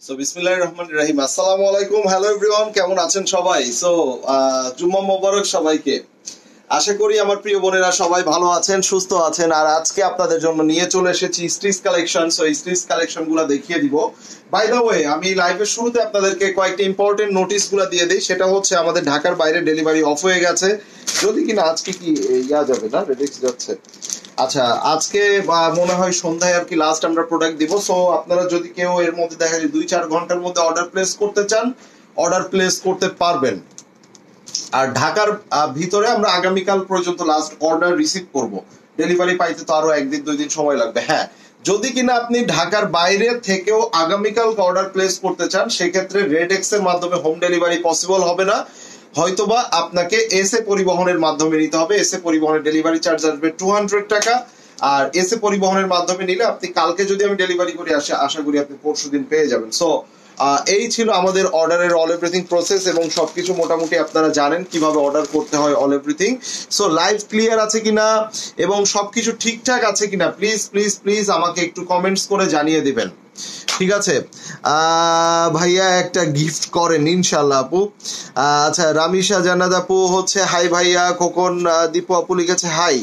So বিসমিল্লাহির রহমানির রহিম। আসসালামু আলাইকুম, হ্যালো এভরিওয়ান, কেমন আছেন সবাই? সো জুম্মা মোবারক সবাইকে। আশা করি আমার প্রিয় বোনেরা সবাই ভালো আছেন, সুস্থ আছেন। আর আজকে আপনাদের জন্য নিয়ে চলে এসেছি stitch collection. So stitch collection গুলা দেখিয়ে দিব। বাই দ্য ওয়ে, আমি লাইভের শুরুতে আপনাদেরকে কয়েকটা ইম্পর্টেন্ট নোটিশ গুলা দিয়ে দিই। সেটা হচ্ছে আমাদের ঢাকার বাইরে ডেলিভারি অফ হয়ে গেছে, যদি কিনা আজকে কি যাবে না, রেডেক্স যাচ্ছে। আচ্ছা, আজকে মনে হয় সন্ধ্যায় আর কি লাস্ট আমরা প্রোডাক্ট দিব। সো আপনারা যদি কেউ এর মধ্যে দেখা যায় 2-4 ঘন্টার মধ্যে অর্ডার প্লেস করতে চান, অর্ডার প্লেস করতে পারবেন। আর ঢাকার ভিতরে আমরা আগামীকাল পর্যন্ত লাস্ট অর্ডার রিসিভ করব। ডেলিভারি পাইতে তো আরো 1-2 দিন সময় লাগবে। হ্যাঁ, যদি কিনা আপনি ঢাকার বাইরে থেকেও আগামীকাল অর্ডার প্লেস করতে চান, সেক্ষেত্রে রেডেক্স এর মাধ্যমে হোম ডেলিভারি পসিবল হবে না, হয়তোবা আপনাকে এসএ পরিবহনের মাধ্যমে নিতে হবে। এসএ পরিবহনের ডেলিভারি চার্জ আসবে 200 টাকা। আর এসএ পরিবহনের মাধ্যমে নিলে আপনি কালকে যদি আমি ডেলিভারি করে আসি, আশা করি আপনি পরশুদিন পেয়ে যাবেন। সো এই ছিল আমাদের অর্ডারের অল এভরিথিং প্রসেস, এবং সবকিছু মোটামুটি আপনারা জানেন কিভাবে অর্ডার করতে হয় all everything. So live clear আছে কিনা এবং সবকিছু ঠিকঠাক আছে কিনা প্লিজ প্লিজ প্লিজ আমাকে একটু কমেন্টস করে জানিয়ে দিবেন, ঠিক আছে? ভাইয়া একটা গিফট করেন ইনশাল্লাহ আপু। আচ্ছা, রামিশা জান্নাত আপু হচ্ছে হাই ভাইয়া। খোকন দীপু আপু লিখেছে হাই।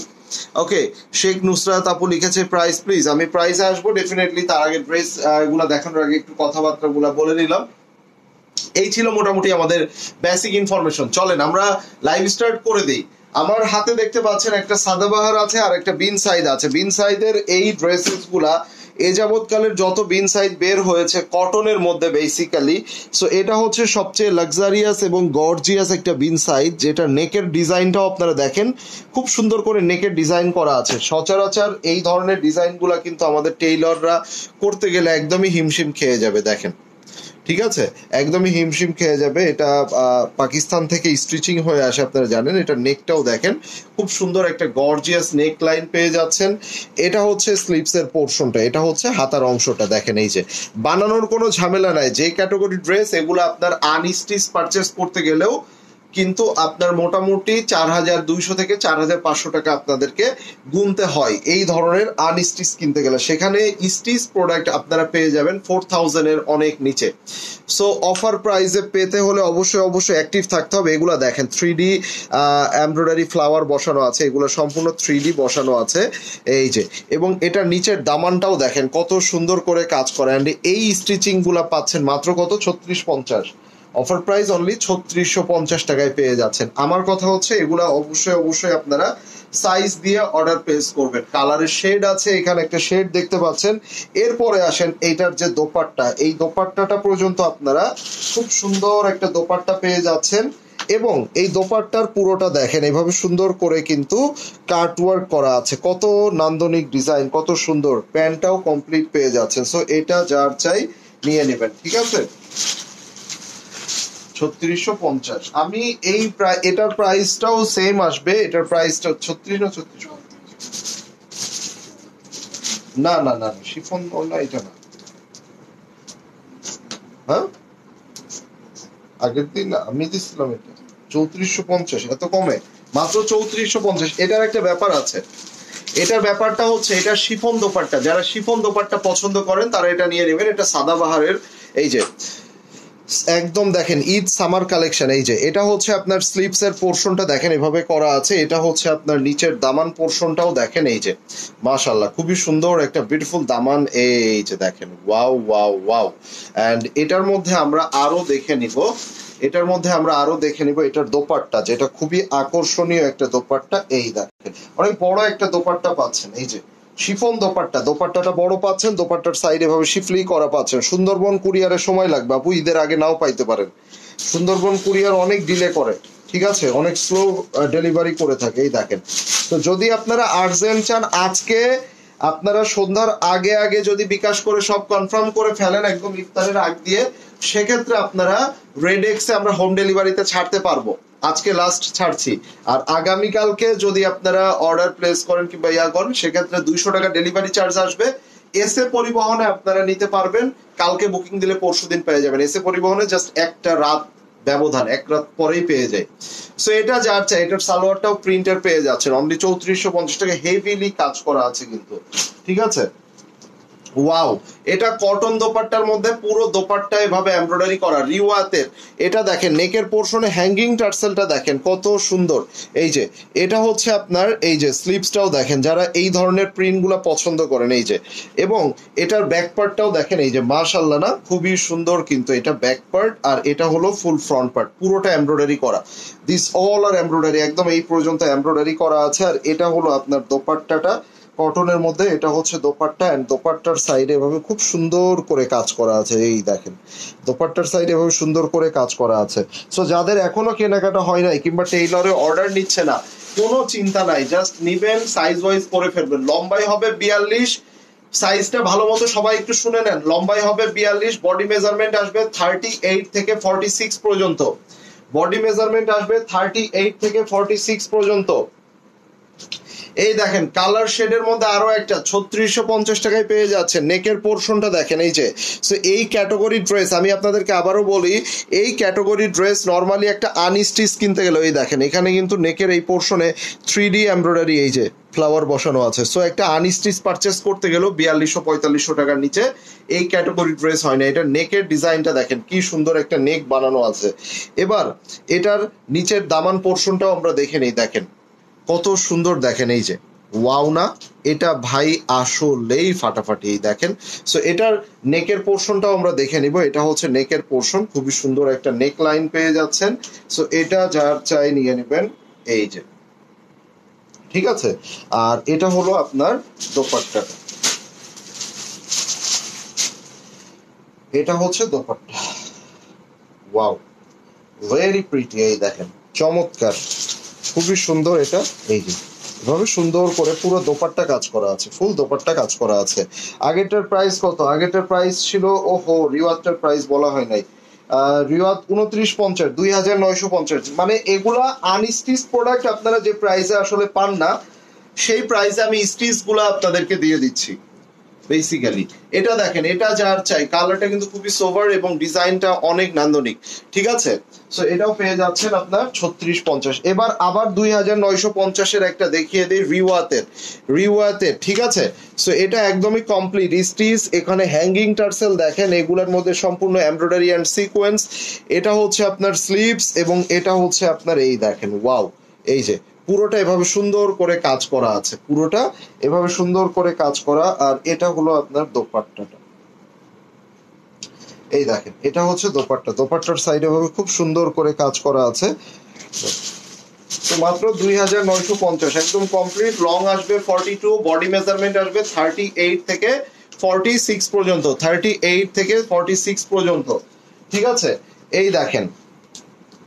ওকে, শেখ নুসরাত আপু লিখেছে প্রাইস প্লিজ। আমি প্রাইসে আসবো ডেফিনেটলি, তার আগে ড্রেস গুলা দেখানোর আগে একটু কথাবার্তা গুলা বলে নিলাম। এই ছিল মোটামুটি আমাদের বেসিক ইনফরমেশন। চলেন আমরা লাইভ স্টার্ট করে দিই। আমার হাতে দেখতে পাচ্ছেন একটা সাদাবাহার আছে আর একটা বিন সাইদ আছে। বিন সাইদের এই ড্রেসেস গুলা এ যাবৎকালের যত বিন সাইদ বের হয়েছে কটনের মধ্যে বেসিক্যালি। সো এটা হচ্ছে সবচেয়ে লাক্সারিয়াস এবং গর্জিয়াস একটা বিন সাইদ, যেটা নেকের ডিজাইনটাও আপনারা দেখেন খুব সুন্দর করে নেকের ডিজাইন করা আছে। সচরাচর এই ধরনের ডিজাইন গুলা কিন্তু আমাদের টেইলররা করতে গেলে একদমই হিমশিম খেয়ে যাবে, দেখেন, ঠিক আছে? একদমই হিমশিম খেয়ে যাবে। এটা পাকিস্তান থেকে স্টিচিং হয়ে আসে, আপনারা জানেন। এটা নেকটাও দেখেন, খুব সুন্দর একটা গর্জিয়াস নেক লাইন পেয়ে যাচ্ছেন। এটা হচ্ছে স্লিভস এর পোর্শনটা, এটা হচ্ছে হাতার অংশটা। দেখেন, এই যে বানানোর কোনো ঝামেলা নাই। যে ক্যাটাগরি ড্রেস এগুলো আপনার আনস্টিচ পারচেস করতে গেলেও কিন্তু আপনার মোটামুটি 4200 থেকে 4500 টাকা আপনাদেরকে গুনতে হয় এই ধরনের আনস্টিচ কিনতে গেলে। সেখানে স্টিচ প্রোডাক্ট আপনারা পেয়ে যাবেন 4000 এর অনেক নিচে। সো অফার প্রাইসে পেতে হলে অবশ্যই অবশ্যই অ্যাক্টিভ থাকতে হবে। এগুলা দেখেন 3D এমব্রয়ডারি ফ্লাওয়ার বসানো আছে, এগুলো সম্পূর্ণ 3D বসানো আছে, এই যে। এবং এটা নিচের দামানটাও দেখেন কত সুন্দর করে কাজ করে। অ্যান্ড এই স্টিচিং গুলা পাচ্ছেন মাত্র কত, 3650। অফার প্রাইস অনলি 3650 টাকায় পেয়ে যাচ্ছেন। আমার কথা হচ্ছে এগুলা অবশ্যই অবশ্যই আপনারা সাইজ দিয়ে অর্ডার প্লেস করবেন। কালারের শেড আছে, এখানে একটা শেড দেখতে পাচ্ছেন। এরপরে আসেন এইটার যে দোপাট্টা, এই দোপাট্টাটা পর্যন্ত আপনারা খুব সুন্দর একটা দোপাট্টা পেয়ে যাচ্ছেন। এবং এই দোপাট্টার পুরোটা দেখেন এভাবে সুন্দর করে কিন্তু কাটওয়ার্ক করা আছে, কত নান্দনিক ডিজাইন, কত সুন্দর। প্যান্টটাও কমপ্লিট পেয়ে যাচ্ছেন। সো এটা যার চাই নিয়ে নেবেন, ঠিক আছে? 3650। আমি এই এটার প্রাইসটাও সেম আসবে। এটার প্রাইসটা 36 না 36? না না না, শিফন না, এটা না। হ্যাঁ, আগের দিন আমি দিচ্ছিলাম এটা 3450। এত কমে? মাত্র 3450। এটার একটা ব্যাপার আছে। এটার ব্যাপারটা হচ্ছে এটা শিফন দোপাট্টা। যারা শিফন দোপাট্টা পছন্দ করেন তারা এটা নিয়ে নেবেন। এটা সাদাবাহারের, এই যে একদম দেখেন ঈদ সামার কালেকশন। এই যে এটা হচ্ছে আপনার স্লিভস এর পোর্শনটা দেখেন এভাবে করা আছে। এটা হচ্ছে আপনার নিচের দামান পোর্শনটাও দেখেন, এই যে মাশাআল্লাহ খুবই সুন্দর একটা বিউটিফুল দামান। এই যে দেখেন, ওয়াও ওয়াও ওয়াও। এন্ড এটার মধ্যে আমরা আরো দেখে নিব, এটার দোপাট্টা, যেটা খুবই আকর্ষণীয় একটা দোপাট্টা। এই দেখেন অনেক বড় একটা দোপাট্টা পাচ্ছেন, এই যে শিফন দোপাট্টা। দোপাট্টাটা বড় পাচ্ছেন, দোপাট্টার সাইডে ভাবে শিফলি করা পাচ্ছেন। সুন্দরবন কুরিয়ারের সময় লাগবে আপু, ঈদের আগে নাও পাইতে পারেন। সুন্দরবন কুরিয়ার অনেক ডিলে করে, ঠিক আছে, অনেক স্লো ডেলিভারি করে থাকে। এই দেখেন, তো যদি আপনারা আর্জেন্ট চান, আজকে আপনারা সন্ধ্যার আগে আগে যদি বিকাশ করে সব কনফার্ম করে ফেলেন একদম ইফতারের আগ দিয়ে, সেক্ষেত্রে আপনারা রেডেক্সে আমরা হোম ডেলিভারিতে ছাড়তে পারবো। আজকে লাস্ট ছাড়ছি। আর আগামীকালকে যদি আপনারা অর্ডার প্লেস করেন কিংবা করেন, সেক্ষেত্রে 200 টাকা ডেলিভারি চার্জ আসবে। এসএ পরিবহনে আপনারা নিতে পারবেন, কালকে বুকিং দিলে পরশুদিন পেয়ে যাবেন। এসএ পরিবহনে জাস্ট একটা রাত ব্যবধান, এক রাত পরেই পেয়ে যায়। সো এটা যার চাই, এটার সালোয়ারটাও প্রিন্টার পেয়ে যাচ্ছেন অনলি 3450 টাকা। হেভিলি কাজ করা আছে কিন্তু, ঠিক আছে? ওয়াও, এটা কটন দোপাট্টার মধ্যে পুরো দোপাট্টা এভাবে এমব্রয়ডারি করা রিওয়াতের। এটা দেখেন নেকের পোর্শনে হ্যাঙ্গিং টার্সেলটা দেখেন কত সুন্দর। এই যে এটা হচ্ছে আপনার এই যে স্লিভসটাও দেখেন, যারা এই ধরনের প্রিন্টগুলো পছন্দ করেন এই যে, এবং এটার ব্যাক পার্টটাও দেখেন এই যে, মাশাআল্লাহ না, খুবই সুন্দর কিন্তু এটা ব্যাক পার্ট, আর এটা হলো ফুল ফ্রন্ট পার্ট, পুরোটা এমব্রয়ডারি করা। দিস অল আর এমব্রয়ডারি, একদম এই পর্যন্ত এমব্রয়ডারি করা আছে। আর এটা হলো আপনার দোপাট্টাটা কটনের মধ্যে, এটা হচ্ছে দোপাট্টা, এন্ড দোপাট্টার সাইডে এভাবে খুব সুন্দর করে কাজ করা আছে। এই দেখেন দোপাট্টার সাইডে এভাবে সুন্দর করে কাজ করা আছে। সো যাদের এখনো কেনাকাটা হয় নাই কিংবা টেইলরে অর্ডার নিচ্ছে না, কোনো চিন্তা নাই, জাস্ট নিবেন, সাইজ ওয়াইজ করে ফেলবেন। লম্বাই হবে 42, সাইজটা ভালো মতো সবাই একটু শুনে নেন। লম্বাই হবে 42, বডি মেজারমেন্ট আসবে 38 থেকে 46 পর্যন্ত। বডি মেজারমেন্ট আসবে 38 থেকে 46 পর্যন্ত। এই দেখেন কালার শেডের মধ্যে আরো একটা 3650 টাকায় পেয়ে যাচ্ছে। নেকের পোর্শনটা দেখেন এই যে। সো এই ক্যাটাগরি ড্রেস আমি আপনাদেরকে আবারও বলি, এই ক্যাটাগরি ড্রেস নর্মালি একটা আনস্টিচ কিনতে গেলে এই দেখেন এখানে কিন্তু নেকের এই পোর্শনে 3D এমব্রয়ডারি এই যে ফ্লাওয়ার বসানো আছে। সো একটা আনস্টিচ পারচেস করতে গেলেও 4200-4500 টাকার নিচে এই ক্যাটাগরি ড্রেস হয় না। এটা নেকের ডিজাইনটা দেখেন কি সুন্দর একটা নেক বানানো আছে। এবার এটার নিচের দামান পোর্শনটাও আমরা দেখে নিই, দেখেন কত সুন্দর, দেখেন এই যে, ওয়াও না, এটা ভাই আসলেই ফাটাফাটি। এই দেখেন, সো এটার নেকের পোর্শনটাও আমরা দেখে নিব। এটা হচ্ছে নেকের পোর্শন, খুবই সুন্দর একটা নেক লাইন পেয়ে যাচ্ছেন। সো এটা যার চাই নিয়ে নেবেন এই যে, ঠিক আছে। আর এটা হলো আপনার দোপাট্টাটা, এটা হচ্ছে দোপাট্টা, ওয়াও ভেরি প্রিটি। এই দেখেন চমৎকার, খুবই সুন্দর এটা। এই যে এভাবে সুন্দর করে পুরো দোপাট্টা কাজ করা আছে, ফুল দোপাট্টা কাজ করা আছে। আগেরটার প্রাইস কত? আগেরটার প্রাইস ছিল, ওহো রিওয়াজটার প্রাইস বলা হয় নাই, রিওয়াজ 2950, 2950। মানে এগুলা আনস্টিচ প্রোডাক্ট, আপনারা যে প্রাইসে আসলে পান না সেই প্রাইসে আমি স্টিচ গুলা আপনাদেরকে দিয়ে দিচ্ছি বেসিক্যালি। এটা দেখেন, এটা যার চাই, কালারটা কিন্তু খুবই সোভার এবং ডিজাইনটা অনেক নান্দনিক, ঠিক আছে। সো এটাও পেয়ে যাচ্ছেন আপনার 3650। এবার আবার 2950-এর একটা দেখিয়ে দিই, রিওয়াতের, ঠিক আছে। সো এটা একদমই কমপ্লিট স্টিচ, এখানে হ্যাঙ্গিং টার্সেল দেখেন, এগুলোর মধ্যে সম্পূর্ণ এমব্রয়ডারি অ্যান্ড সিকোয়েন্স। এটা হচ্ছে আপনার স্লিভস এবং এটা হচ্ছে আপনার এই দেখেন, ওয়াও, এই যে পুরোটা এভাবে সুন্দর করে কাজ করা আছে, পুরোটা এভাবে সুন্দর করে কাজ করা। আর এটা হলো আপনার দোপাট্টাটা, এই দেখেন এটা হচ্ছে দোপাট্টা, দোপাট্টার সাইডে ভাবে খুব সুন্দর করে কাজ করা আছে। তো মাত্র 2950, একদম কমপ্লিট। লং আসবে 42, বডি মেজারমেন্ট আসবে 38 থেকে 46 পর্যন্ত, 38 থেকে 46 পর্যন্ত, ঠিক আছে। এই দেখেন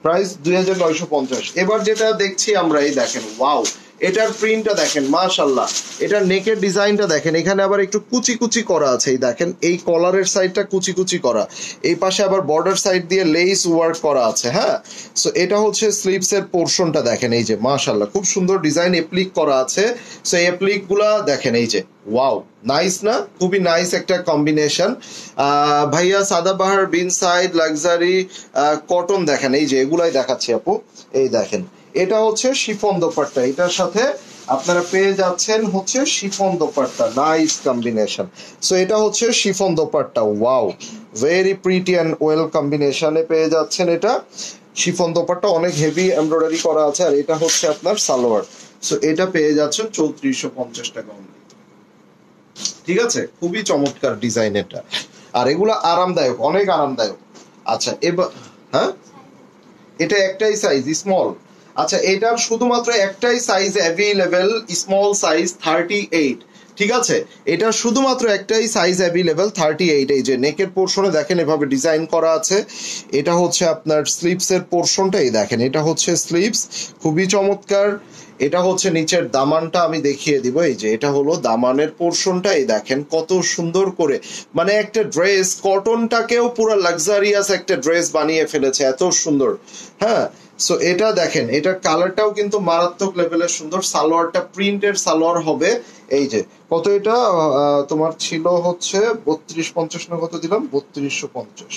প্রাইস 2950। এবার যেটা দেখছি আমরা, এই দেখেন, ওয়াও, এটার প্রিন্টটা দেখেন, মাশাআল্লাহ। এটার নেকের ডিজাইনটা দেখেন, এখানে আবার একটু কুচি কুচি করা আছে। এই দেখেন এই কলারের সাইডটা কুচি কুচি করা, এই পাশে আবার বর্ডার সাইড দিয়ে লেস ওয়ার্ক করা আছে। হ্যাঁ, সো এটা হচ্ছে স্লিভস এর পোর্শনটা দেখেন, এই যে মাশাআল্লাহ খুব সুন্দর ডিজাইন এপ্লিক করা আছে। সো এই এপ্লিক গুলা দেখেন, এই যে, ওয়াও, নাইস না, খুবই নাইস একটা কম্বিনেশন। ভাইয়া সাদাবাহার, বিন সাইড, লাক্সারি, কটন দেখেন, এই যে এগুলাই দেখাচ্ছি আপু। এই দেখেন এটা হচ্ছে শিফন দোপাট্টা, এটার সাথে আপনারা পেয়ে যাচ্ছেন হচ্ছে chiffon dupatta, nice combination. So এটা হচ্ছে chiffon dupatta, wow, very pretty and well কম্বিনেশনে পেয়ে যাচ্ছেন। এটা শিফন দোপাট্টা, অনেক হেভি এমব্রয়ডারি করা আছে। আর এটা হচ্ছে আপনার সালোয়ার। সো এটা পেয়ে যাচ্ছেন 3450 টাকা, ঠিক আছে। খুবই চমৎকার ডিজাইন এটা, আর এগুলো আরামদায়ক, অনেক আরামদায়ক। আচ্ছা এবার, হ্যাঁ, এটা একটাই সাইজ স্মল। আচ্ছা এটার শুধুমাত্র একটাই সাইজ অ্যাভেলেবেল, স্মল সাইজ 38, ঠিক আছে। এটা শুধুমাত্র একটাই সাইজ অ্যাভেলেবেল 38। এই যে নেকের পোর্শনে দেখেন এভাবে ডিজাইন করা আছে। এটা হচ্ছে আপনার স্লিভস এর পোর্শনটাই দেখেন, এটা হচ্ছে স্লিভস, খুবই চমৎকার। এটা হচ্ছে নিচের দামানটা আমি দেখিয়ে দিব, এই যে এটা হলো দামানের পোর্শনটা। এই দেখেন কত সুন্দর করে, মানে একটা ড্রেস, কটনটাকেও পুরো লাক্সারিয়াস একটা ড্রেস বানিয়ে ফেলেছে, এত সুন্দর। হ্যাঁ, সো এটা দেখেন, এটা কালারটাও কিন্তু মারাত্মক লেভেলের সুন্দর। সালোয়ারটা প্রিন্টের সালোয়ার হবে। এই যে কত, এটা তোমার ছিল হচ্ছে 3250 না কত দিলাম, 3250।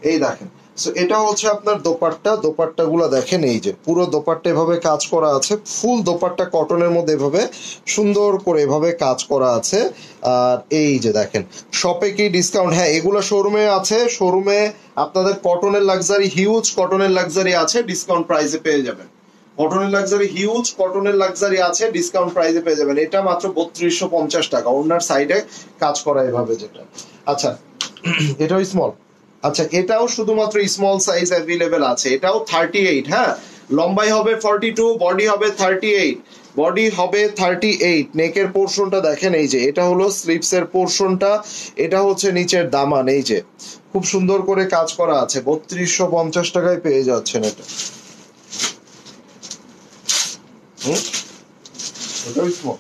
এই দেখেন সো এটা হচ্ছে আপনার দোপাট্টা, দোপাট্টা গুলা দেখেন এই যে পুরো দোপাট্টা এভাবে কাজ করা আছে, ফুল দোপাট্টা কটনের মধ্যে এভাবে সুন্দর করে এভাবে কাজ করা আছে। আর এই যে দেখেন শপে কি ডিসকাউন্ট, হ্যাঁ এগুলো শোরুমে আছে, শোরুমে আপনাদের কটনের লাক্সারি, হিউজ কটনের লাক্সারি আছে, ডিসকাউন্ট প্রাইসে পেয়ে যাবেন। কটনের লাক্সারি, হিউজ কটনের লাক্সারি আছে, ডিসকাউন্ট প্রাইসে পেয়ে যাবেন। এটা মাত্র 3250 টাকা, ওনার সাইডে কাজ করা এভাবে যেটা। আচ্ছা এটাও স্মল, আচ্ছা এটাও শুধুমাত্র স্মল সাইজ অ্যাভেলেবেল আছে, এটাও 38, হ্যাঁ লম্বাই হবে 42, বডি হবে 38, বডি হবে 38। নেকের পোর্শনটা দেখেন এই যে, এটা হলো স্লিপস এর পোর্শনটা, এটা হচ্ছে নিচের দামান, এই যে খুব সুন্দর করে কাজ করা আছে। 3250 টাকায় পেয়ে যাচ্ছেন এটা। এটাও স্মল।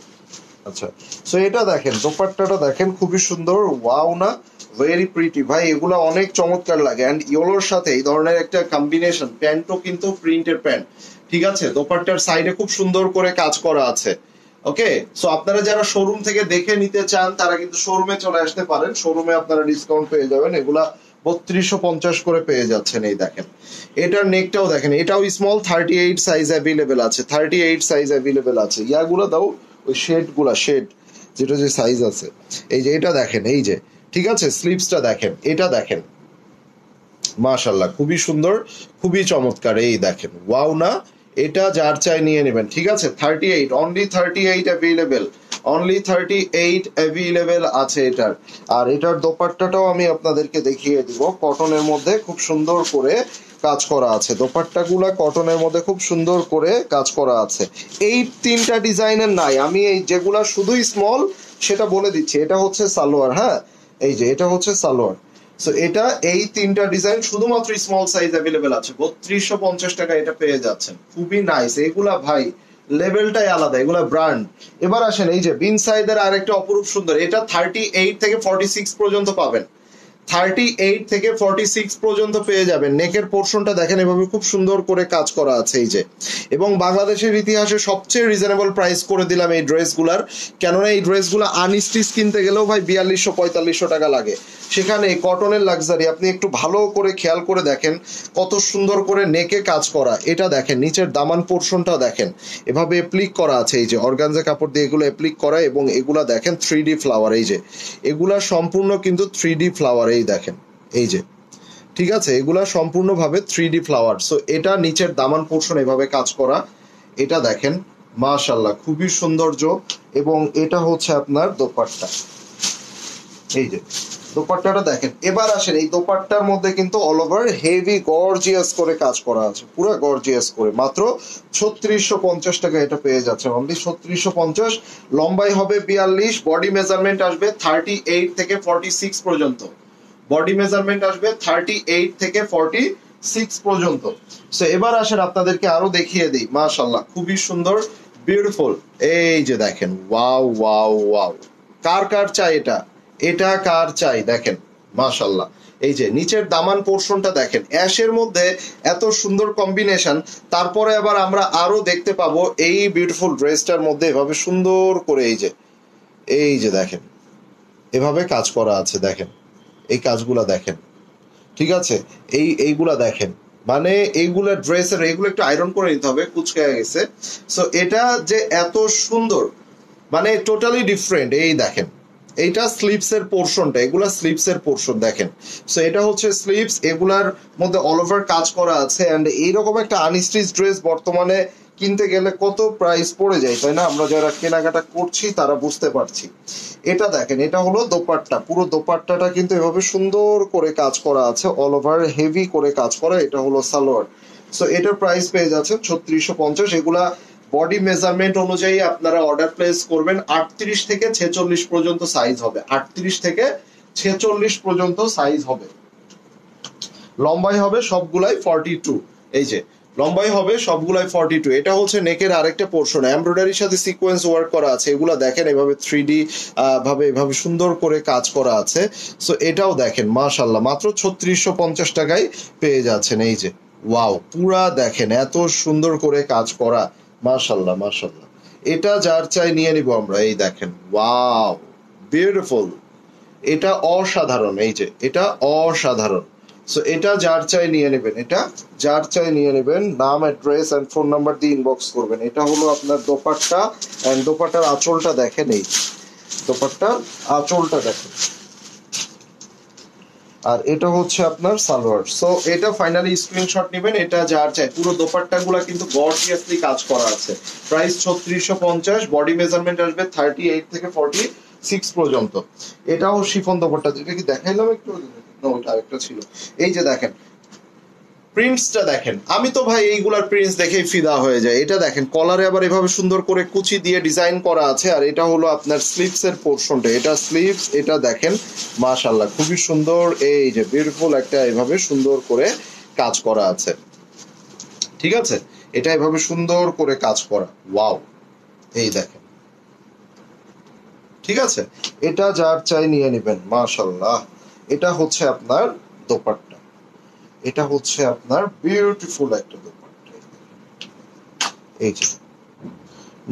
আচ্ছা সো এটা দেখেন, দোপাট্টাটা দেখেন খুবই সুন্দর, ওয়াও না, ভেরি প্রিটি ভাই, এগুলো অনেক চমৎকার লাগে। অ্যান্ড ইয়েলোর সাথে এই ধরনের একটা কম্বিনেশন, প্যান্টও কিন্তু প্রিন্টের প্যান্ট, ঠিক আছে, দোপাট্টার সাইডে খুব সুন্দর করে কাজ করা আছে। ওকে, সো আপনারা যারা শোরুম থেকে দেখে নিতে চান তারা কিন্তু শোরুমে চলে আসতে পারেন, শোরুমে আপনারা ডিসকাউন্ট পেয়ে যাবেন। এগুলা 3250 করে পেয়ে যাচ্ছেন। এই দেখেন এটার নেকটাও দেখেন, এটাও স্মল, 38 সাইজ অ্যাভেলেবেল আছে, 38 সাইজ অ্যাভেলেবেল আছে। ইয়াগুলো দাও, ওই শেড গুলা, শেড যেটা যে সাইজ আছে, এই যে এটা দেখেন, এই যে ঠিক আছে, স্লিপসটা দেখেন, এটা দেখেন, মাশাল্লাহ খুবই সুন্দর, খুবই চমৎকার। এই দেখেন ওয়াও না, এটা যার চাই নিয়ে নেবেন, ঠিক আছে। 38, অনলি 38 অ্যাভেলেবেল, অনলি 38 অ্যাভেলেবেল আছে এটার। আর এটার দোপাট্টাটাও আমি আপনাদেরকে দেখিয়ে দিব, কটনের মধ্যে খুব সুন্দর করে কাজ করা আছে, দোপাট্টাগুলা কটনের মধ্যে খুব সুন্দর করে কাজ করা আছে। এই তিনটা ডিজাইনের নাই, আমি এই যেগুলা শুধুই স্মল সেটা বলে দিচ্ছি। এটা হচ্ছে সালোয়ার, হ্যাঁ এই যে এটা হচ্ছে সালোয়ার। সো এটা এই তিনটা ডিজাইন শুধুমাত্র স্মল সাইজ অ্যাভেলেবেল আছে, 3250 টাকা এটা পেয়ে যাচ্ছেন, খুবই নাইস। এগুলা ভাই লেভেলটাই আলাদা, এগুলা ব্র্যান্ড। এবার আসেন এই যে বিন সাইদের আরেকটা অপরূপ সুন্দর, এটা 38 থেকে 46 পর্যন্ত পাবেন, 38 থেকে 46 পর্যন্ত পেয়ে যাবেন। নেকের পোর্শনটা দেখেন এভাবে খুব সুন্দর করে কাজ করা আছে এই যে, এবং বাংলাদেশের ইতিহাসে সবচেয়ে রিজনেবল প্রাইস করে দিলাম এই ড্রেসগুলার, কেননা এই ড্রেসগুলো আনস্টিচ কিনতে গেলেও ভাই 4200-4500 টাকা লাগে, সেখানে কটনের লাক্সারি আপনি একটু ভালো করে খেয়াল করে দেখেন কত সুন্দর করে নেকে কাজ করা। এটা দেখেন নিচের দামান পোর্শনটা দেখেন এভাবে অ্যাপ্লিক করা আছে, এই যে অর্গানজা কাপড় দিয়ে এগুলো অ্যাপ্লিক করা, এবং এগুলা দেখেন 3D ফ্লাওয়ার, এই যে এগুলা সম্পূর্ণ কিন্তু 3D ফ্লাওয়ার, এই দেখেন এই যে, ঠিক আছে, এগুলা সম্পূর্ণভাবে 3D ফ্লাওয়ার। সো এটা নিচের দামান পোর্শন এভাবে কাজ করা, এটা দেখেন মাশাআল্লাহ খুবই সৌন্দর্য। এবং এটা হচ্ছে আপনার দোপাট্টা, এই যে দোপাট্টাটা দেখেন। এবার আসেন এই দোপাট্টার মধ্যে কিন্তু অল ওভার হেভি গর্জিয়াস করে কাজ করা আছে, পুরো গর্জিয়াস করে, মাত্র 3650 টাকা এটা পেয়ে যাচ্ছে, অনলি 3650। লম্বাই হবে 42, বডি মেজারমেন্ট আসবে 38 থেকে 46 পর্যন্ত, বডি মেজারমেন্ট আসবে 38 থেকে 46 পর্যন্ত। সো এবার আসেন আপনাদেরকে আরো দেখিয়ে দিই, মাশাআল্লাহ খুবই সুন্দর, বিউটিফুল। এই যে দেখেন ওয়াও ওয়াও ওয়াও, কার কার চাই এটা, এটা কার চাই দেখেন, মাশাআল্লাহ। এই যে নিচের দামান পোর্শনটা দেখেন, অ্যাশের মধ্যে এত সুন্দর কম্বিনেশন, তারপরে আবার আমরা আরো দেখতে পাবো এই বিউটিফুল ড্রেসটার মধ্যে এভাবে সুন্দর করে এই যে দেখেন এভাবে কাজ করা আছে, দেখেন এই কাজগুলা দেখেন, ঠিক আছে, এইগুলা দেখেন, মানে এইগুলা ড্রেসের, এগুলো একটু আয়রন করে নিতে হবে, কুচকে গেছে। সো এটা যে এত সুন্দর, মানে টোটালি ডিফারেন্ট। এই দেখেন এইটা স্লিপস এর পোর্শনটা, এগুলা স্লিপস এর পোর্শন দেখেন। সো এটা হচ্ছে স্লিপস, এগুলার মধ্যে অল ওভার কাজ করা আছে। এন্ড এইরকম একটা আনস্টিচ ড্রেস বর্তমানে কিনতে গেলে কত প্রাইস পড়ে যায়, তাই না, আমরা যারা কেনাকাটা করছি তারা বুঝতে পারছি। এটা দেখেন, এটা হলো দোপাট্টা, পুরো দোপাট্টাটা কিন্তু এভাবে সুন্দর করে কাজ করা আছে, অল ওভার হেভি করে কাজ করা। এটা হলো সালোয়ার। সো এটার প্রাইস পেয়ে যাচ্ছেন 3650। এগুলা বডি মেজারমেন্ট অনুযায়ী আপনারা অর্ডার প্লেস করবেন, 38 থেকে 46 পর্যন্ত সাইজ হবে, 38 থেকে 46 পর্যন্ত সাইজ হবে। লম্বাই হবে সবগুলাই 42, এই যে লম্বাই হবে সবগুলাই 42। এটা হচ্ছে নেকের আরেকটা পোর্শন, এমব্রয়ডারির সাথে সিকোয়েন্স ওয়ার্ক করা আছে, এগুলা দেখেন এভাবে 3D ভাবে এভাবে সুন্দর করে কাজ করা আছে। সো এটাও দেখেন মাশাআল্লাহ মাত্র 3650 টাকায় পেয়ে যাচ্ছেন। এই যে ওয়াও, পুরা দেখেন এত সুন্দর করে কাজ করা, মাশাআল্লাহ মাশাআল্লাহ। এটা যার চাই নিয়ে নিব আমরা। এই দেখেন ওয়াও, বিউটিফুল, এটা অসাধারণ, এই যে এটা অসাধারণ, সো এটা যার চাই নিয়ে নেবেন, এটা যার চাই নিয়ে নেবেন, নাম অ্যাড্রেস এন্ড ফোন নাম্বার দিয়ে ইনবক্স করবেন। এটা হলো আপনার দোপাট্টা, এন্ড দোপাট্টার আঁচলটা দেখেন, এই দোপাট্টার আঁচলটা দেখেন, আর এটা হচ্ছে আপনার সালোয়ার। সো এটা ফাইনালি স্ক্রিনশট নেবেন, এটা যার চাই। পুরো দোপাট্টাগুলো কিন্তু গর্জিয়াসলি কাজ করা আছে। প্রাইস 3650, বডি মেজারমেন্ট আসবে 38 থেকে 46 পর্যন্ত। এটাও শিফন দোপাট্টা, যেটা কি দেখাইলাম একটু, ওটা আরেকটা ছিল। এই যে দেখেন প্রিন্টসটা দেখেন, আমি তো ভাই এইগুলার প্রিন্টস দেখেই ফিদা হয়ে যায়। এটা দেখেন কলারে আবার এভাবে সুন্দর করে কুচি দিয়ে ডিজাইন করা আছে, আর এটা হলো আপনার স্লিভস এর পোর্শনটা, এটা স্লিভস, এটা দেখেন মাশাআল্লাহ খুবই সুন্দর। এই যে বিউটিফুল একটা এভাবে সুন্দর করে কাজ করা আছে, ঠিক আছে, এটা এভাবে সুন্দর করে কাজ করা, ওয়াও, এই দেখেন, ঠিক আছে। এটা যার চাই নিয়ে নেবেন, মাশাআল্লাহ। এটা হচ্ছে আপনার দোপাট্টা, এটা হচ্ছে আপনার বিউটিফুল একটা দোপাট্টা, এই যে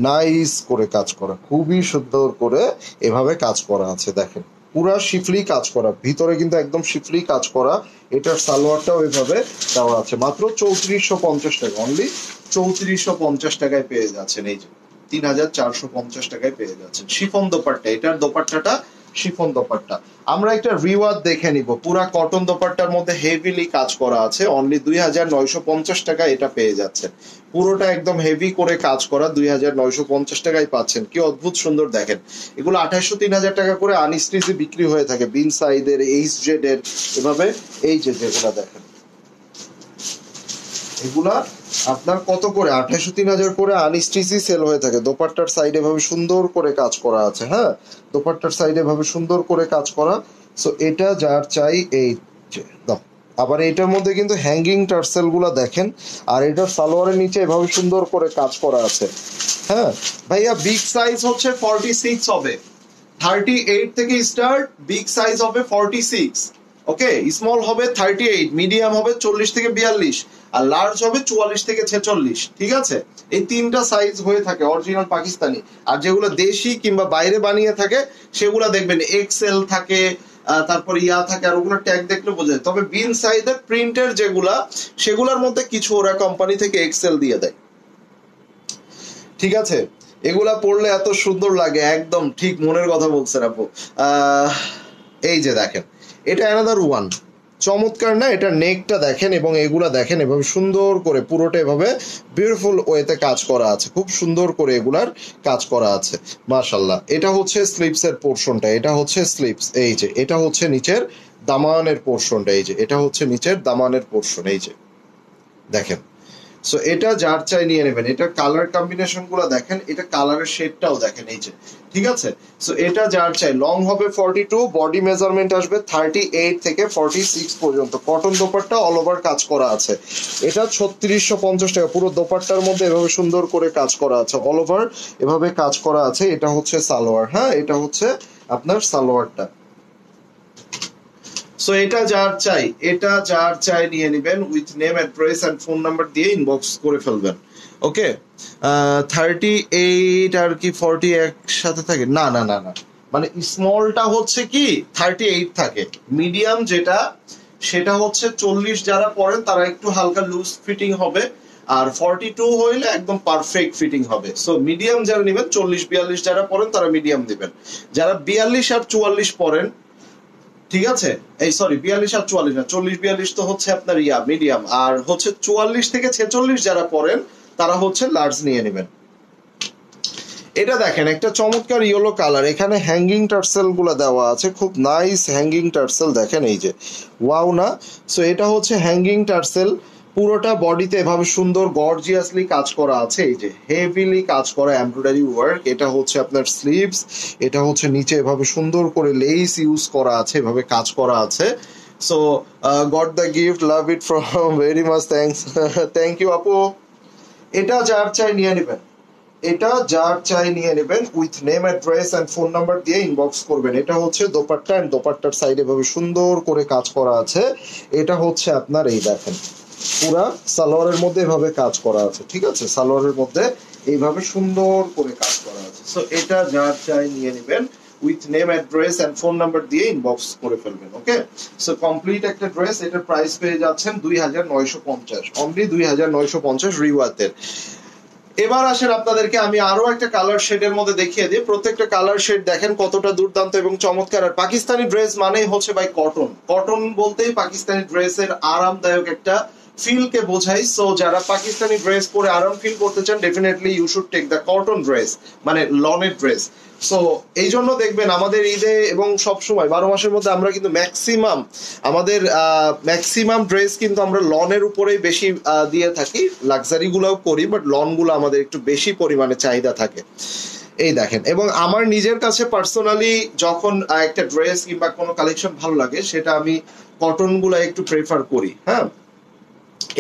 নাইস করে কাজ করা, খুবই সুন্দর করে এভাবে কাজ করা আছে, দেখেন পুরা শিফলি কাজ করা, ভিতরে কিন্তু একদম শিফলি কাজ করা। এটার সালোয়ারটাও এভাবে দেওয়া আছে, মাত্র 3450 টাকা, অনলি 3450 টাকায় পেয়ে যাচ্ছেন। এই যে 3450 টাকায় পেয়ে যাচ্ছেন শিফন দোপাট্টা। এটার দোপাট্টাটা শিফন দোপাট্টা। আমরা একটা রিওয়ার্ড দেখে নিব, পুরা কটন দোপাট্টার মধ্যে হেভিলি কাজ করা আছে, অনলি 2950 টাকা এটা পেয়ে যাচ্ছে। পুরোটা একদম হেভি করে কাজ করা, 2950 টাকায় পাচ্ছেন। কি অদ্ভুত সুন্দর দেখেন, এগুলো 2800-3000 টাকা করে আনস্টিচে বিক্রি হয়ে থাকে, বিন সাইদের, এইচ জেড এর, এভাবে। এই যে যেগুলা দেখেন, এগুলা আপনার কত করে 2800-3000 করে আনস্টিচি সেল হয়ে থাকে। দোপাট্টার সাইডে ভাবে সুন্দর করে কাজ করা আছে, হ্যাঁ, দোপাট্টার সাইডে ভাবে সুন্দর করে কাজ করা। সো এটা যার চাই, এই যে দাও। আবার এটার মধ্যে কিন্তু হ্যাঙ্গিং টার্সেল গুলা দেখেন, আর এটার সালোয়ারের নিচে এভাবে সুন্দর করে কাজ করা আছে, হ্যাঁ ভাইয়া। বিগ সাইজ হচ্ছে 46 হবে, 38 থেকে স্টার্ট, বিগ সাইজ হবে 46, ওকে। স্মল হবে 38, মিডিয়াম হবে 40 থেকে 42, আর লার্জ হবে 44 থেকে 46, ঠিক আছে। এই তিনটা সাইজ হয়ে থাকে অরিজিনাল পাকিস্তানি। আর যেগুলো দেশি কিংবা বাইরে বানিয়ে থাকে সেগুলো দেখবেন এক্সেল থাকে, তারপর ইয়া থাকে, আর ওগুলো ট্যাগ দেখলে বোঝা যায়। তবে বিন সাইজের প্রিন্টের যেগুলা, সেগুলোর মধ্যে কিছু ওরা কোম্পানি থেকে এক্সেল দিয়ে দেয়, ঠিক আছে। এগুলা পড়লে এত সুন্দর লাগে, একদম ঠিক মনের কথা বলছেন আপু। এই যে দেখেন, এটা অ্যানাদার ওয়ান, চমৎকার না? এটা নেকটা দেখেন, এবং এগুলা দেখেন এভাবে সুন্দর করে পুরোটা এভাবে বিউটিফুল ওয়েতে কাজ করা আছে, খুব সুন্দর করে এগুলার কাজ করা আছে, মাশাল্লাহ। এটা হচ্ছে স্লিভস এর পোর্শনটা, এটা হচ্ছে স্লিভস, এই যে এটা হচ্ছে নিচের দামানের পোর্শনটা, এই যে এটা হচ্ছে নিচের দামানের পোর্শন, এই যে দেখেন। সো এটা যার চাই নিয়ে নেবেন। এটা কালার কম্বিনেশন গুলো দেখেন, এটা কালারের শেডটাও দেখেন, এই যে, ঠিক আছে। সো এটা যার চাই, লং হবে 42, বডি মেজারমেন্ট আসবে 38 থেকে 46 পর্যন্ত। কটন দোপাট্টা, অল ওভার কাজ করা আছে। এটা 3650 টাকা, পুরো দোপাট্টার মধ্যে এভাবে সুন্দর করে কাজ করা আছে, অল ওভার এভাবে কাজ করা আছে। এটা হচ্ছে সালোয়ার, হ্যাঁ, এটা হচ্ছে আপনার সালোয়ারটা। সো এটা যার চাই, এটা যার চাই নিয়ে নেবেন, with name address and phone number দিয়ে ইনবক্স করে ফেলবেন, ওকে। 38 আর কি 40 একসাথে থাকে? না না না না, মানে স্মলটা হচ্ছে কি 38 থাকে, মিডিয়াম যেটা সেটা হচ্ছে 40 যারা পরেন তারা একটু হালকা লুজ ফিটিং হবে, আর 42 হইলে একদম পারফেক্ট ফিটিং হবে। সো মিডিয়াম যারা নেবেন, 40-42 যারা পরেন তারা মিডিয়াম দিবেন। যারা 42 আর 44 পরেন, ঠিক আছে, এই সরি 42 আর 44 না, 40-42 তো হচ্ছে আপনার ইয়া মিডিয়াম, আর হচ্ছে 44 থেকে 46 যারা পড়েন তারা হচ্ছে লার্জ নিয়ে নেবেন। এটা দেখেন একটা চমৎকার ইয়েলো কালার, এখানে হ্যাঙ্গিং টার্সেল গুলা দেওয়া আছে, খুব নাইস হ্যাঙ্গিং টার্সেল দেখেন, এই যে ওয়াও না। সো এটা হচ্ছে হ্যাঙ্গিং টার্সেল, পুরোটা বডিতে এভাবে সুন্দর গর্জিয়াসলি কাজ করা আছে, এই যে হেভিলি কাজ করা এমব্রয়ডারি ওয়ার্ক। এটা হচ্ছে আপনার স্লিভস, এটা হচ্ছে নিচে এভাবে সুন্দর করে লেস ইউজ করা আছে, এভাবে কাজ করা আছে। So got the gift, love it from very much, thanks, thank you আপু। এটা যার চাই নিয়ে নেবেন, এটা যার চাই নিয়ে নেবেন, with name address and phone number দিয়ে ইনবক্স করবেন। এটা হচ্ছে দোপাট্টা, এন্ড দোপাট্টার সাইডে ভাবে সুন্দর করে কাজ করা আছে। এটা হচ্ছে আপনার এই দেখেন পুরা সালোয়ারের মধ্যে এভাবে কাজ করা আছে, ঠিক আছে, সালোয়ারের মধ্যে এইভাবে সুন্দর করে কাজ করা আছে। সো এটা যার চাই নিয়ে নেবেন, with name, address and phone number দিয়ে ইনবক্স করে ফেলবেন। ওকে, সো কমপ্লিট একটা ড্রেস, এটার প্রাইস পেয়ে যাচ্ছেন 2950, অনলি 2950 রিওয়াতের। এবার আসেন আপনাদেরকে আমি আরো একটা কালার শেডের মধ্যে দেখিয়ে দিই। প্রত্যেকটা কালার শেড দেখেন কতটা দুর্দান্ত এবং চমৎকার। আর পাকিস্তানি ড্রেস মানেই হচ্ছে ভাই কটন, কটন বলতেই পাকিস্তানি ড্রেসের আরামদায়ক একটা ফিল কে বোঝাই। সো যারা পাকিস্তানি ড্রেস পরে আরাম ফিল করতে চান, definitely you should take the cotton dress, মানে লনের ড্রেস। সো এই জন্য দেখবেন আমাদের ঈদে এবং সবসময় 12 মাসের মধ্যে আমরা কিন্তু ম্যাক্সিমাম ড্রেস কিন্তু আমরা লনের উপরেই বেশি দিয়ে থাকি। লাক্সারি গুলাও করি, বাট লন গুলো আমাদের একটু বেশি পরিমাণে চাহিদা থাকে। এই দেখেন, এবং আমার নিজের কাছে পার্সোনালি যখন একটা ড্রেস কিংবা কোনো কালেকশন ভালো লাগে, সেটা আমি কটন গুলা একটু প্রেফার করি। হ্যাঁ,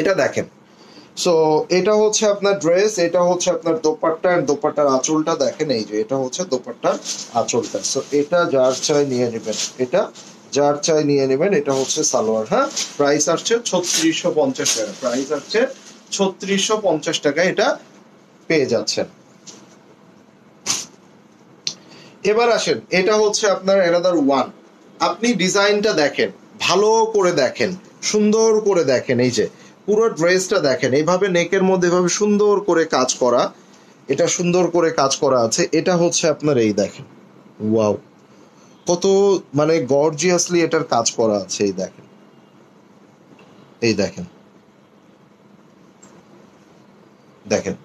এটা দেখেন। সো এটা হচ্ছে আপনার ড্রেস, এটা হচ্ছে আপনার দোপাট্টা, এন্ড দোপাট্টার আঁচলটা দেখেন, এই যে এটা হচ্ছে দোপাট্টার আঁচলটা। সো এটা যার চাই নিয়ে নেবেন, এটা যার চাই নিয়ে নেবেন। এটা হচ্ছে সালোয়ার। হ্যাঁ, প্রাইস আসছে 3650 টাকা, প্রাইস আসছে 3650 টাকা, এটা পেয়ে যাচ্ছেন। এবার আসেন, এটা হচ্ছে আপনার অ্যানাদার ওয়ান। আপনি ডিজাইনটা দেখেন, ভালো করে দেখেন, সুন্দর করে দেখেন। এই যে পুরো ড্রেসটা দেখেন, এইভাবে নেকের মধ্যে এভাবে সুন্দর করে কাজ করা, এটা সুন্দর করে কাজ করা আছে। এটা হচ্ছে আপনার, এই দেখেন, ওয়াও, কত মানে গর্জিয়াসলি এটার কাজ করা আছে। এই দেখেন, এই দেখেন, দেখেন।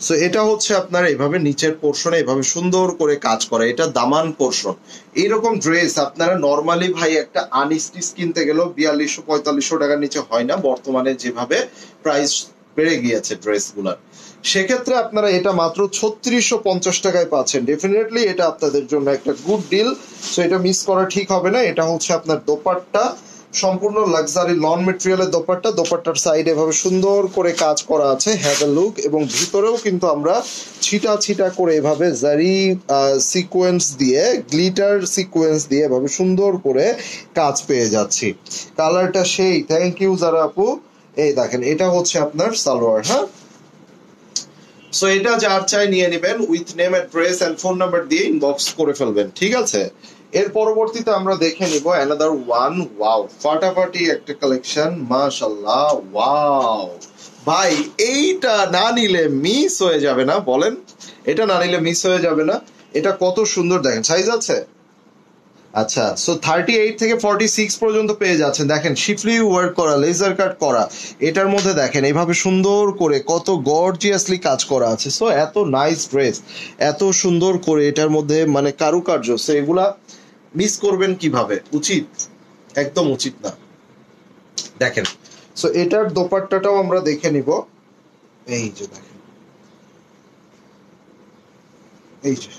সো এটা হচ্ছে আপনার এইভাবে নিচের পোর্শনে এভাবে সুন্দর করে কাজ করা, এটা দামান পোর্শন। এইরকম ড্রেস আপনারা নর্মালি ভাই একটা আনস্টিচ কিনতে গেলেও 4200-4500 টাকার নিচে হয় না, বর্তমানে যেভাবে প্রাইস বেড়ে গিয়েছে ড্রেস গুলার। সেক্ষেত্রে আপনারা এটা মাত্র 3650 টাকায় পাচ্ছেন। ডেফিনেটলি এটা আপনাদের জন্য একটা গুড ডিল। সো এটা মিস করা ঠিক হবে না। এটা হচ্ছে আপনার দোপাট্টা, সম্পূর্ণ লাক্সারি লন মেটেরিয়ালের দোপাট্টা। দোপাট্টার সাইডে এভাবে সুন্দর করে কাজ করা আছে, হ্যাভ এ লুক। এবং ভিতরেও কিন্তু আমরা ছিটা ছিটা করে এভাবে জারি সিকোয়েন্স দিয়ে, গ্লিটার সিকোয়েন্স দিয়ে এভাবে সুন্দর করে কাজ পেয়ে যাচ্ছি। কালারটা সেই, থ্যাংক ইউ যারা আপু। এই দেখেন, এটা হচ্ছে আপনার সালোয়ার। হ্যাঁ, সো এটা যার চাই নিয়ে নেবেন, with name, address and phone number দিয়ে ইনবক্স করে ফেলবেন। ঠিক আছে, এর পরবর্তীতে আমরা দেখে নিব অ্যানাদার ওয়ান। ওয়াও, ফাটাফাটি একটা কালেকশন, মাশাআল্লাহ। ওয়াও ভাই, এইটা না নিলে মিস হয়ে যাবে না, বলেন? এটা না নিলে মিস হয়ে যাবে না। এটা কত সুন্দর দেখেন, সাইজ আছে। আচ্ছা, সো 38 থেকে 46 পর্যন্ত পেয়ে যাচ্ছেন। দেখেন, শিফলি ওয়ার্ক করা, লেজার কাট করা, এটার মধ্যে দেখেন এইভাবে সুন্দর করে কত গর্জিয়াসলি কাজ করা আছে। সো এত নাইস ড্রেস, এত সুন্দর করে এটার মধ্যে মানে কারুকার্য, সো এগুলা মিস করবেন কিভাবে? উচিত, একদম উচিত না। দেখেন, সো এটার দোপাট্টাটাও আমরা দেখে নিব। এই যে দেখেন, এই যে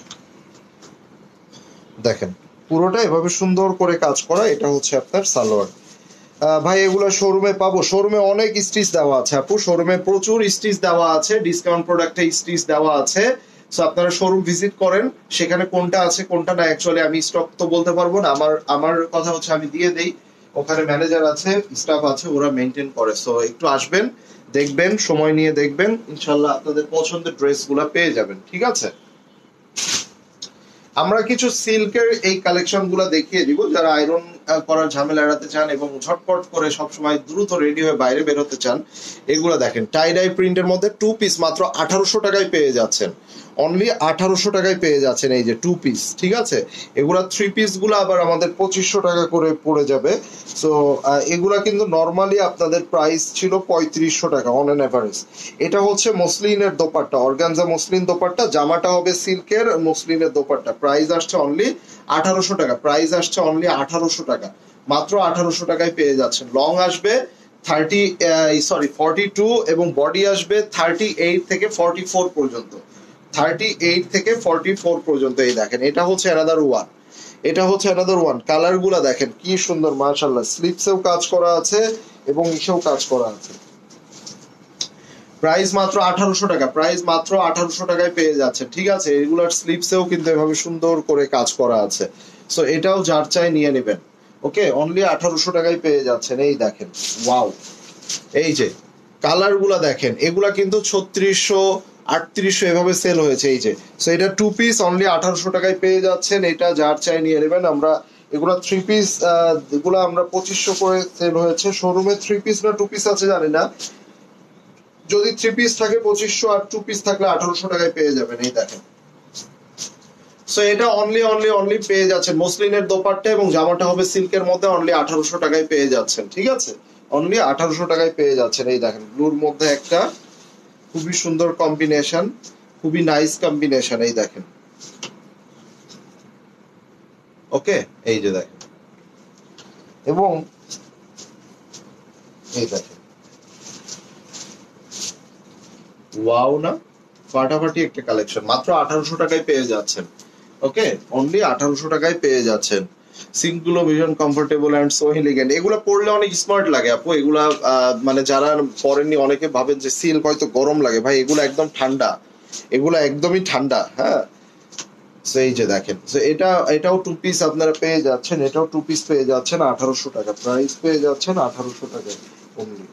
দেখেন, পুরোটা এভাবে সুন্দর করে কাজ করা। এটা হচ্ছে আপনার সালোয়ার। ভাই এগুলো শোরুমে পাবো? শোরুমে অনেক স্টিচ দেওয়া আছে আপু, শোরুমে প্রচুর স্টিচ দেওয়া আছে, ডিসকাউন্ট প্রোডাক্টে স্টিচ দেওয়া আছে। সো আপনারা শোরুম ভিজিট করেন, সেখানে কোনটা আছে কোনটা না, অ্যাকচুয়ালি আমি স্টক তো বলতে পারবো না। আমার কথা হচ্ছে আমি দিয়ে দেই, ওখানে ম্যানেজার আছে, স্টাফ আছে, ওরা মেনটেন করে। সো একটু আসবেন, দেখবেন, সময় নিয়ে দেখবেন, ইনশাল্লাহ আপনাদের পছন্দের ড্রেস গুলা পেয়ে যাবেন। ঠিক আছে, আমরা কিছু সিল্কের এই কালেকশন গুলা দেখিয়ে দিব, যারা আয়রন করার ঝামেলা এড়াতে চান এবং ঝটপট করে সবসময় দ্রুত রেডি হয়ে বাইরে বেরোতে চান। এগুলো দেখেন, টাই ডাই প্রিন্টের মধ্যে 2 পিস মাত্র 1800 টাকায় পেয়ে যাচ্ছেন, অনলি 1800 টাকায় পেয়ে যাচ্ছেন। এই যে 2 পিস, ঠিক আছে। এগুলা 3 পিস গুলো আবার আমাদের 2500 টাকা করে পড়ে যাবে। সো এগুলা কিন্তু নর্মালি আপনাদের প্রাইস ছিল 3500 টাকা অন এন এভারেজ। এটা হচ্ছে মসলিনের দোপাট্টা, অর্গানজা মসলিন দোপাট্টা, জামাটা হবে সিল্কের মসলিনের দোপাট্টা। প্রাইস আসছে অনলি 1800 টাকা, প্রাইস আসছে অনলি 1800 টাকা, মাত্র 1800 টাকায় পেয়ে যাচ্ছেন। লং আসবে 42 এবং বডি আসবে 38 থেকে 44 পর্যন্ত, 38 থেকে 44 পর্যন্ত। এই দেখেন, এটা হচ্ছে অ্যানাদার ওয়ান, এটা হচ্ছে অ্যানাদার ওয়ান। কালার গুলা দেখেন কি সুন্দর, মাশাআল্লাহ। স্লিপসেও কাজ করা আছে এবং ইসেও কাজ করা আছে। প্রাইস মাত্র 1800 টাকা, প্রাইস মাত্র 1800 টাকায় পেয়ে যাচ্ছে। ঠিক আছে, এগুলার স্লিপসেও কিন্তু এভাবে সুন্দর করে কাজ করা আছে। সো এটাও যার চাই নিয়ে নেবেন। ওকে, অনলি 1800 টাকায় পেয়ে যাচ্ছেন। এই দেখেন, ওয়াও, এই যে কালার গুলা দেখেন, এগুলা কিন্তু 3600, 3800 এভাবে সেল হয়েছে এই যে। সো এটা 2 পিস অনলি 1800 টাকায় পেয়ে যাচ্ছেন। এটা যার চাই নিয়ে নেবেন। আমরা এগুলা 3 পিস এগুলো আমরা 2500 করে সেল হয়েছে। শোরুমে 3 পিস না 2 পিস আছে জানি না, যদি 3 পিস থাকে 2500 আর 2 পিস থাকলে 1800 টাকায় পেয়ে যাবেন। এই দেখেন। সো এটা অনলি পেয়ে যাচ্ছেন। মসলিনের দোপাট্টা এবং জামাটা হবে সিল্কের মধ্যে, অনলি 1800 টাকায় পেয়ে যাচ্ছেন। ঠিক আছে, অনলি 1800 টাকায় পেয়ে যাচ্ছেন। এই দেখেন ব্লুর মধ্যে একটা খুবই সুন্দর কম্বিনেশন, খুবই নাইস কম্বিনেশন। এই দেখেন, ওকে, এই যে দেখেন, এবং এই দেখেন, ওয়াও না, ফাটাফাটি একটা কালেকশন, মাত্র 1800 টাকায় পেয়ে যাচ্ছেন। ওকে, অনলি 1800 টাকায় পেয়ে যাচ্ছেন। সিঙ্কগুলো ভীষণ কমফোর্টেবল অ্যান্ড সো এলিগেন্ট। এগুলো পরলে অনেক স্মার্ট লাগে আপু। এগুলা মানে যারা পরেননি অনেকে ভাবেন যে সিল্ক হয়তো গরম লাগে, ভাই এগুলো একদম ঠান্ডা, এগুলো একদমই ঠান্ডা। হ্যাঁ, এই যে দেখেন, এটাও 2 পিস আপনারা পেয়ে যাচ্ছেন। এটাও 2 পিস পেয়ে যাচ্ছেন 1800 টাকা, প্রাইস পেয়ে যাচ্ছেন 1800 টাকায় অনলি।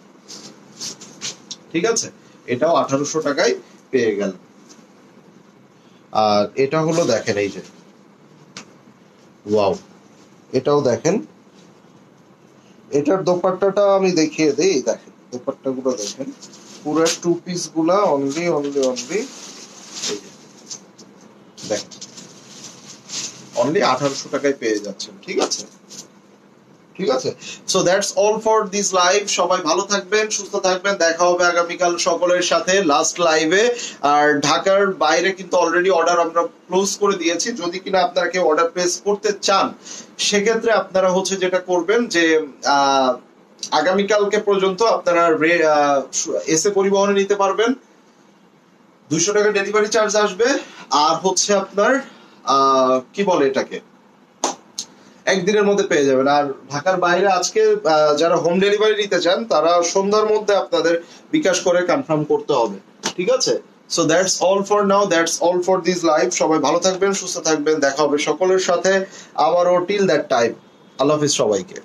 ঠিক আছে, এটাও 1800 টাকায় পেয়ে গেল। আর এটা হলো দেখেন, এই যে ওয়াও, এটাও দেখেন। এটার দোপাট্টাটা আমি দেখিয়ে দিই। দেখেন দোপাট্টা গুলো দেখেন, পুরো 2 পিস গুলা অনলি দেখেন, অনলি 1800 টাকায় পেয়ে যাচ্ছেন। ঠিক আছে, ঠিক আছে। So that's all for this live. সবাই ভালো থাকবেন, সুস্থ থাকবেন। দেখা হবে আগামীকাল সকলের সাথে লাস্ট লাইভে। আর ঢাকার বাইরে কিন্তু অলরেডি অর্ডার আমরা ক্লোজ করে দিয়েছি। যদি কিনা আপনারা কেউ অর্ডার প্লেস করতে চান, সেক্ষেত্রে আপনারা হচ্ছে যেটা করবেন যে আগামীকালকে পর্যন্ত আপনারা এসে পরিবহনে নিতে পারবেন। 200 টাকা ডেলিভারি চার্জ আসবে। আর হচ্ছে আপনার কি বলে এটাকে, একদিনের মধ্যে পেয়ে যাবেন। আর ঢাকার বাইরে আজকে যারা হোম ডেলিভারি নিতে চান, তারা সন্ধ্যার মধ্যে আপনাদের বিকাশ করে কনফার্ম করতে হবে। ঠিক আছে, so that's all for now, that's all for this live. সবাই ভালো থাকবেন, সুস্থ থাকবেন। দেখা হবে সকলের সাথে আবারও। টিল দ্যাট টাইম, আল্লাহ হাফিজ সবাইকে।